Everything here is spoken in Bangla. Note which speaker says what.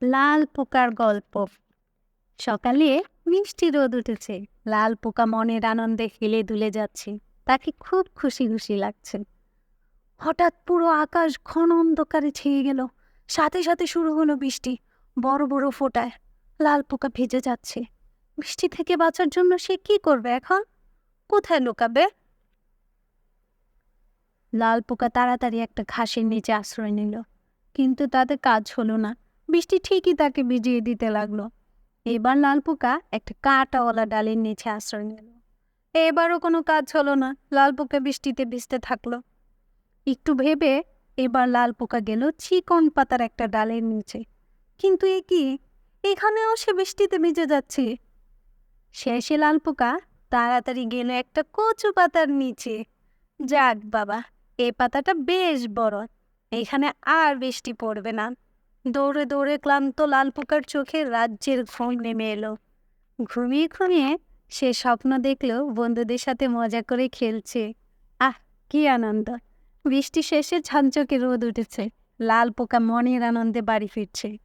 Speaker 1: লাল পোকার গল্প। সকালে মিষ্টি রোদ উঠেছে। লাল পোকা মনের আনন্দে হেলে দুলে যাচ্ছে। তাকে খুব খুশি খুশি লাগছে। হঠাৎ পুরো আকাশ ঘন অন্ধকারে ছেয়ে গেল। সাথে সাথে শুরু হলো বৃষ্টি। বড় বড় ফোঁটায় লাল পোকা ভিজে যাচ্ছে। বৃষ্টি থেকে বাঁচার জন্য সে কি করবে এখন? কোথায় লুকাবে? লাল পোকা তাড়াতাড়ি একটা ঘাসের নিচে আশ্রয় নিল। কিন্তু তাতে কাজ হলো না। বৃষ্টি ঠিকই তাকে ভিজিয়ে দিতে লাগলো। এবার লাল পোকা একটা কাঁটাওয়ালা ডালের নিচে আশ্রয় নিল। এবারও কোনো কাজ হলো না। লাল পোকা বৃষ্টিতে ভিজতে থাকলো। একটু ভেবে এবার লাল পোকা গেল চিকন পাতার একটা ডালের নিচে। কিন্তু এ কি, এখানেও সে বৃষ্টিতে ভিজে যাচ্ছে। শেষে লাল পোকা তাড়াতাড়ি গেল একটা কচু পাতার নিচে। যাক বাবা, এই পাতাটা বেশ বড়, এখানে আর বৃষ্টি পড়বে না। দৌড়ে দৌড়ে ক্লান্ত লাল পোকার চোখে রাজ্যের ঘুম নেমে এলো। ঘুমিয়ে ঘুমিয়ে সে স্বপ্ন দেখলো বন্ধুদের সাথে মজা করে খেলছে। আহ, কি আনন্দ! বৃষ্টি শেষে ঝকঝকে রোদ উঠেছে। লাল পোকা মনের আনন্দে বাড়ি ফিরছে।